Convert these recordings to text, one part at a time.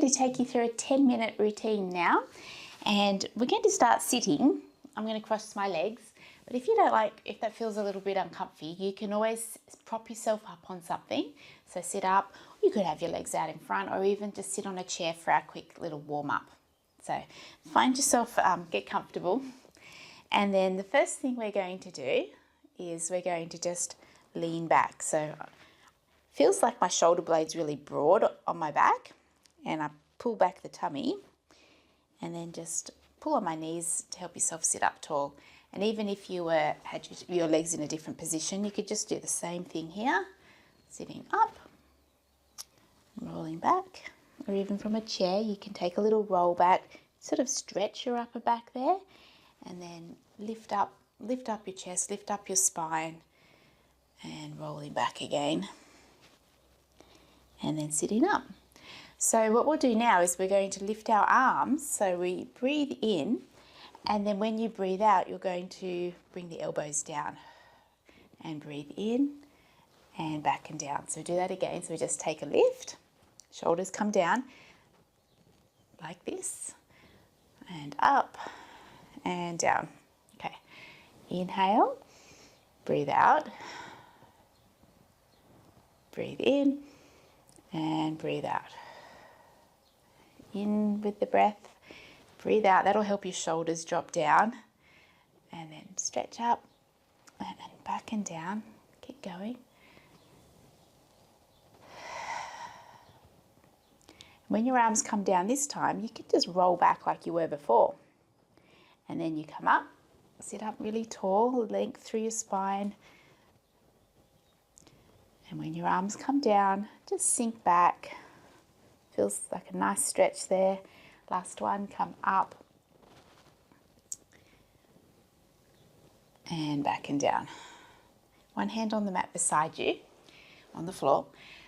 to take you through a 10-minute routine now, and we're going to start sitting. I'm going to cross my legs, but if you don't like, if that feels a little bit uncomfy, you can always prop yourself up on something. So sit up, you could have your legs out in front, or even just sit on a chair for our quick little warm up. So find yourself, get comfortable. And then the first thing we're going to do is we're going to just lean back. So feels like my shoulder blade's really broad on my back, and I pull back the tummy and then just pull on my knees to help yourself sit up tall. And even if you had your legs in a different position, you could just do the same thing here, sitting up, rolling back, or even from a chair, you can take a little roll back, sort of stretch your upper back there, and then lift up your chest, lift up your spine, and rolling back again, and then sitting up. So what we'll do now is we're going to lift our arms. So we breathe in, and then when you breathe out, you're going to bring the elbows down and breathe in and back and down. So do that again. So we just take a lift, shoulders come down like this, and up and down. Okay, inhale, breathe out, breathe in and breathe out. In with the breath, breathe out. That'll help your shoulders drop down, and then stretch up and then back and down. Keep going. When your arms come down this time, you can just roll back like you were before, and then you come up, sit up really tall, length through your spine. And when your arms come down, just sink back. Feels like a nice stretch there. Last one, come up and back and down. One hand on the mat beside you, on the floor.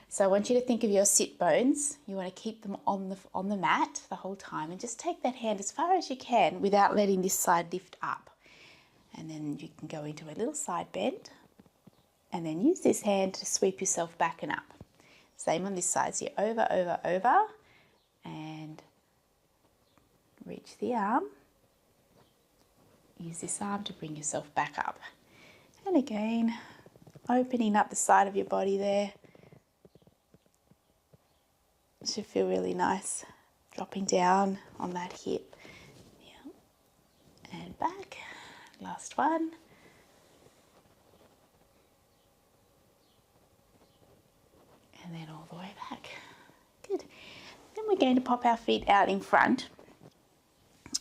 So I want you to think of your sit bones. You want to keep them on the mat the whole time, and just take that hand as far as you can without letting this side lift up. And then you can go into a little side bend, and then use this hand to sweep yourself back and up. Same on this side. So you're over, over, over, and reach the arm. Use this arm to bring yourself back up. And again, opening up the side of your body there. It should feel really nice. Dropping down on that hip. Yeah. And back. Last one. And then all the way back. Good. Then we're going to pop our feet out in front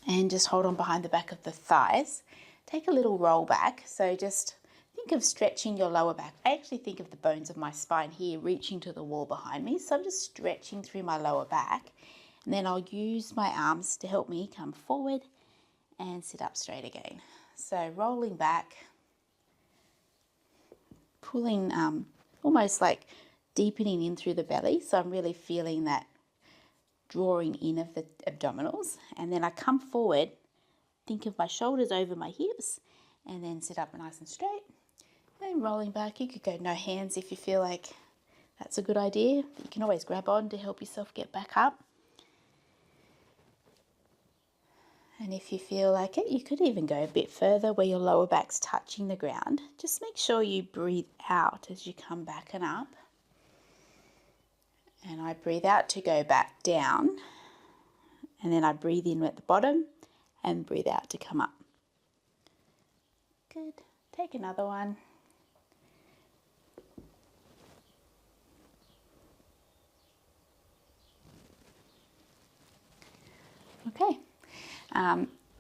and just hold on behind the back of the thighs. Take a little roll back. So just think of stretching your lower back. I actually think of the bones of my spine here reaching to the wall behind me. So I'm just stretching through my lower back. And then I'll use my arms to help me come forward and sit up straight again. So rolling back, pulling almost like deepening in through the belly. So I'm really feeling that drawing in of the abdominals. And then I come forward, think of my shoulders over my hips, and then sit up nice and straight. And rolling back, you could go no hands if you feel like that's a good idea. You can always grab on to help yourself get back up. And if you feel like it, you could even go a bit further where your lower back's touching the ground. Just make sure you breathe out as you come back and up. And I breathe out to go back down. And then I breathe in at the bottom and breathe out to come up. Good. Take another one. Okay.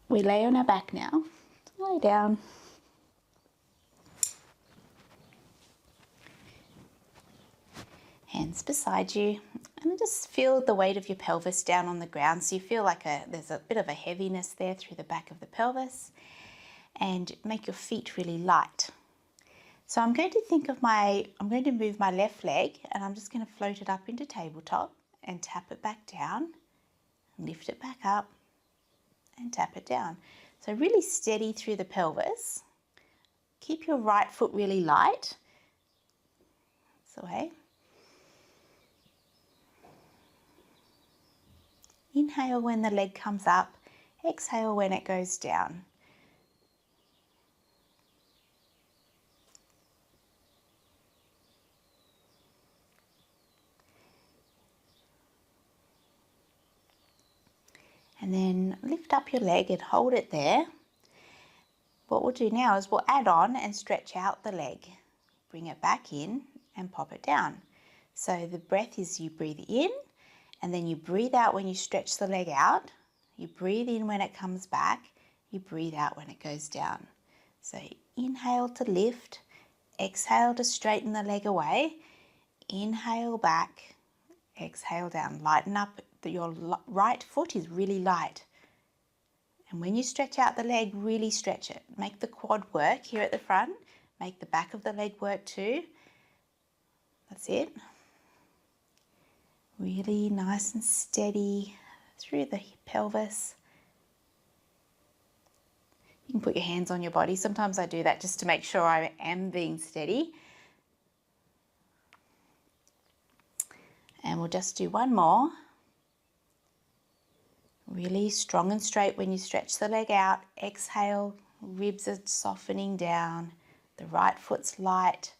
We lay on our back now. Lay down. Hands beside you, and just feel the weight of your pelvis down on the ground. So you feel like there's a bit of a heaviness there through the back of the pelvis, and make your feet really light. So I'm going to move my left leg, and I'm just going to float it up into tabletop and tap it back down, lift it back up and tap it down. So really steady through the pelvis. Keep your right foot really light. This way. Inhale when the leg comes up, exhale when it goes down. And then lift up your leg and hold it there. What we'll do now is we'll add on and stretch out the leg. Bring it back in and pop it down. So the breath is you breathe in and then you breathe out when you stretch the leg out. You breathe in when it comes back. You breathe out when it goes down. So inhale to lift, exhale to straighten the leg away. Inhale back, exhale down. Lighten up. Your right foot is really light. And when you stretch out the leg, really stretch it. Make the quad work here at the front. Make the back of the leg work too. That's it. Really nice and steady through the pelvis. You can put your hands on your body. Sometimes I do that just to make sure I am being steady. And we'll just do one more. Really strong and straight when you stretch the leg out. Exhale, ribs are softening down. The right foot's light.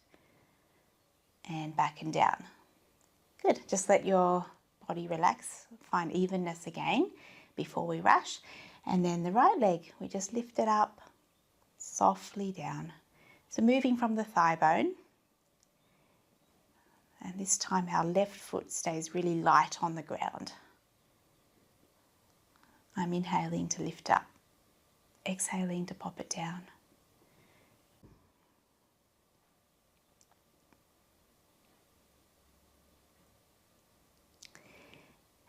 And back and down. Good. Just let your body relax. Find evenness again before we rush. And then the right leg, we just lift it up softly down. So moving from the thigh bone. And this time our left foot stays really light on the ground. I'm inhaling to lift up, exhaling to pop it down.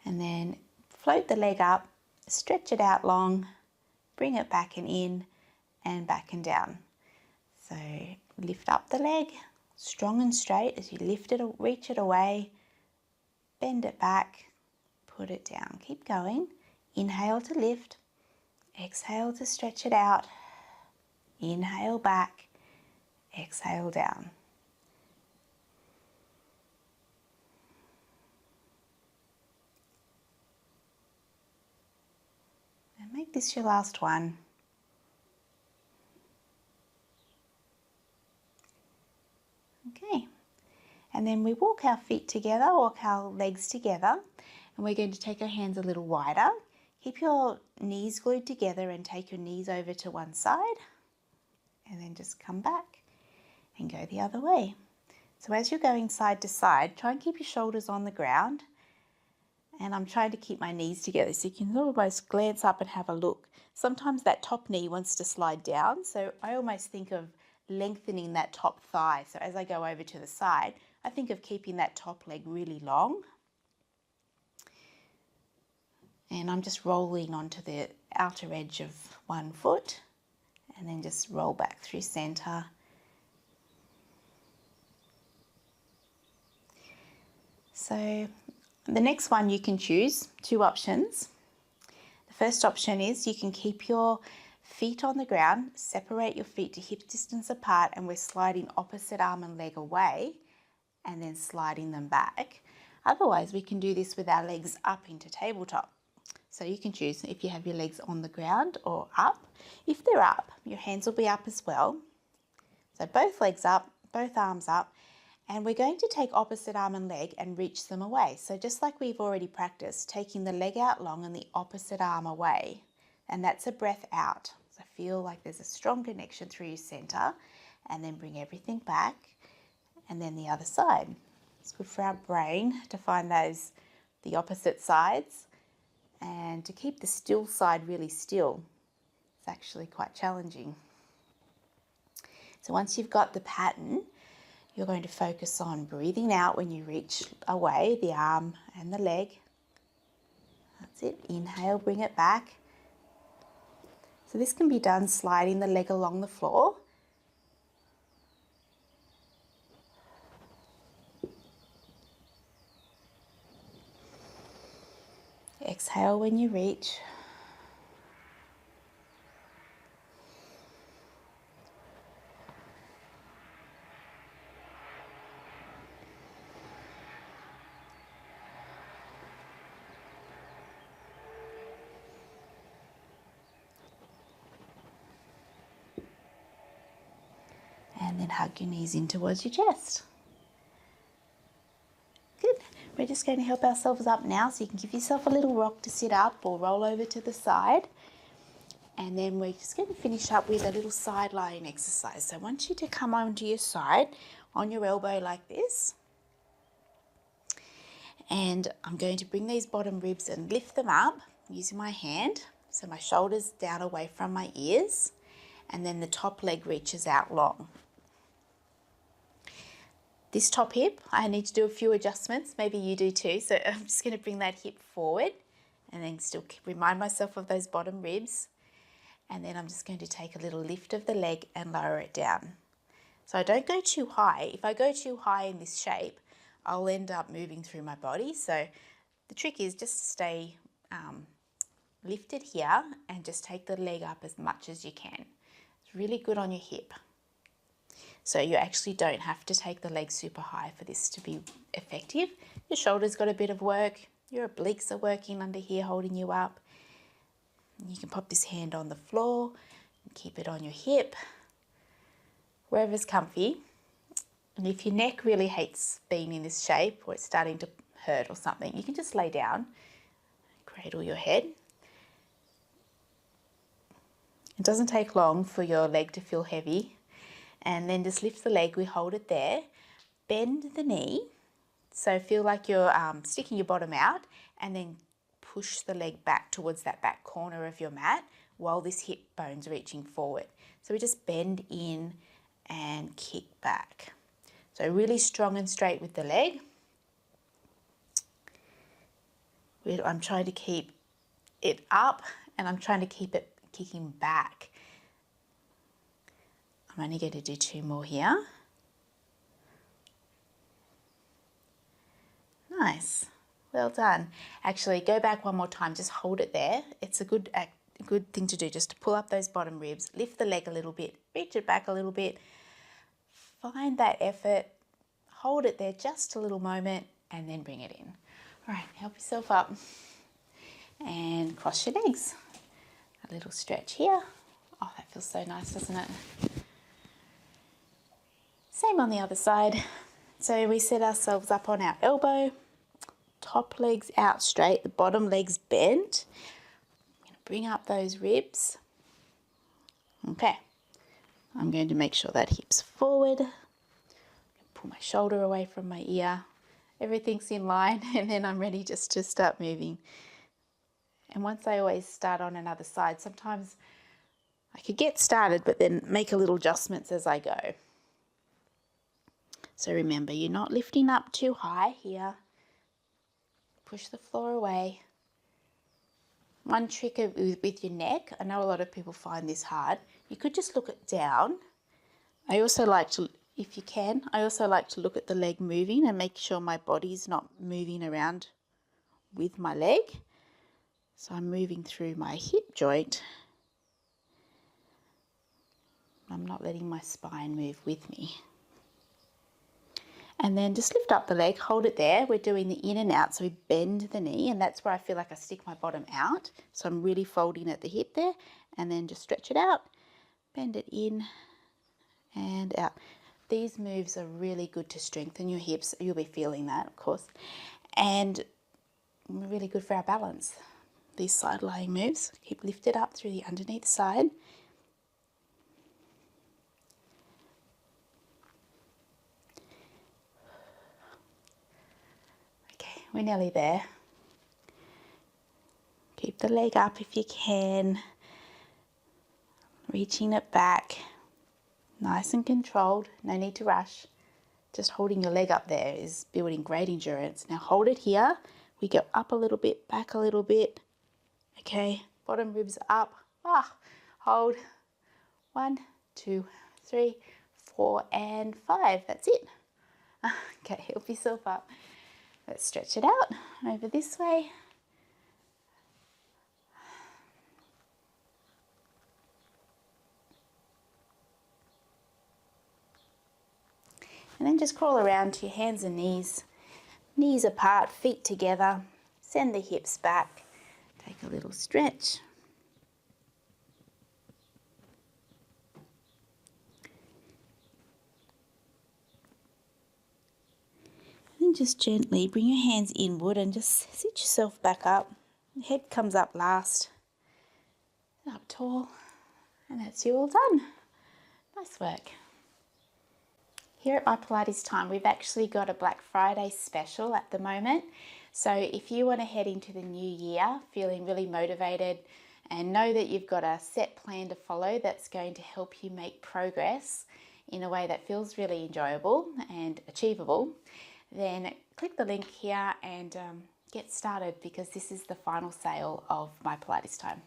And then float the leg up, stretch it out long, bring it back and in and back and down. So lift up the leg, strong and straight as you lift it, reach it away, bend it back, put it down. Keep going. Inhale to lift, exhale to stretch it out, inhale back, exhale down. And make this your last one. Okay, and then we walk our feet together, walk our legs together, and we're going to take our hands a little wider. Keep your knees glued together and take your knees over to one side and then just come back and go the other way. So as you're going side to side, try and keep your shoulders on the ground, and I'm trying to keep my knees together so you can almost glance up and have a look. Sometimes that top knee wants to slide down, so I almost think of lengthening that top thigh. So as I go over to the side, I think of keeping that top leg really long. And I'm just rolling onto the outer edge of one foot and then just roll back through center. So the next one you can choose two options. The first option is you can keep your feet on the ground, separate your feet to hip distance apart, and we're sliding opposite arm and leg away and then sliding them back. Otherwise, we can do this with our legs up into tabletop. So you can choose if you have your legs on the ground or up. If they're up, your hands will be up as well. So both legs up, both arms up, and we're going to take opposite arm and leg and reach them away. So just like we've already practiced, taking the leg out long and the opposite arm away. And that's a breath out. So feel like there's a strong connection through your center, and then bring everything back, and then the other side. It's good for our brain to find the opposite sides. And to keep the still side really still, it's actually quite challenging. So once you've got the pattern, you're going to focus on breathing out when you reach away, the arm and the leg. That's it. Inhale, bring it back. So this can be done sliding the leg along the floor. Exhale when you reach. And then hug your knees in towards your chest. Good. We're just going to help ourselves up now, so you can give yourself a little rock to sit up or roll over to the side. And then we're just going to finish up with a little side lying exercise. So I want you to come onto your side on your elbow like this. And I'm going to bring these bottom ribs and lift them up using my hand. So my shoulders down away from my ears. And then the top leg reaches out long. This top hip, I need to do a few adjustments. Maybe you do too. So I'm just going to bring that hip forward and then still remind myself of those bottom ribs. And then I'm just going to take a little lift of the leg and lower it down. So I don't go too high. If I go too high in this shape, I'll end up moving through my body. So the trick is just to stay lifted here and just take the leg up as much as you can. It's really good on your hip. So you actually don't have to take the leg super high for this to be effective. Your shoulders got a bit of work. Your obliques are working under here, holding you up. You can pop this hand on the floor and keep it on your hip, wherever's comfy. And if your neck really hates being in this shape or it's starting to hurt or something, you can just lay down, cradle your head. It doesn't take long for your leg to feel heavy. And then just lift the leg, we hold it there, bend the knee, so feel like you're sticking your bottom out, and then push the leg back towards that back corner of your mat while this hip bone's reaching forward. So we just bend in and kick back. So really strong and straight with the leg. I'm trying to keep it up and I'm trying to keep it kicking back. I'm only going to do 2 more here. Nice. Well done. Actually, go back one more time. Just hold it there. It's a good thing to do, just to pull up those bottom ribs, lift the leg a little bit, reach it back a little bit. Find that effort. Hold it there just a little moment and then bring it in. All right, help yourself up and cross your legs. A little stretch here. Oh, that feels so nice, doesn't it? Same on the other side. So we set ourselves up on our elbow, top legs out straight, the bottom legs bent. I'm going to bring up those ribs. Okay, I'm going to make sure that hip's forward. Pull my shoulder away from my ear. Everything's in line, and then I'm ready just to start moving. And once I always start on another side, sometimes I could get started but then make a little adjustments as I go. So remember, you're not lifting up too high here. Push the floor away. One trick with your neck, I know a lot of people find this hard, you could just look it down. I also like to, if you can, I also like to look at the leg moving and make sure my body's not moving around with my leg. So I'm moving through my hip joint. I'm not letting my spine move with me. And then just lift up the leg, hold it there. We're doing the in and out, so we bend the knee, and that's where I feel like I stick my bottom out. So I'm really folding at the hip there, and then just stretch it out, bend it in and out. These moves are really good to strengthen your hips. You'll be feeling that, of course, and really good for our balance. These side lying moves, keep lifted up through the underneath side. We're nearly there. Keep the leg up if you can. Reaching it back. Nice and controlled. No need to rush. Just holding your leg up there is building great endurance. Now hold it here. We go up a little bit, back a little bit. Okay, bottom ribs up. Hold. 1, 2, 3, 4, and 5. That's it. Okay, help yourself up. Let's stretch it out over this way. And then just crawl around to your hands and knees. Knees apart, feet together. Send the hips back. Take a little stretch. just gently bring your hands inward and just sit yourself back up. Head comes up last, up tall, and that's you all done. Nice work. Here at My Pilates Time, we've actually got a Black Friday special at the moment. So if you want to head into the new year feeling really motivated and know that you've got a set plan to follow that's going to help you make progress in a way that feels really enjoyable and achievable, then click the link here and get started, because this is the final sale of My Pilates Time.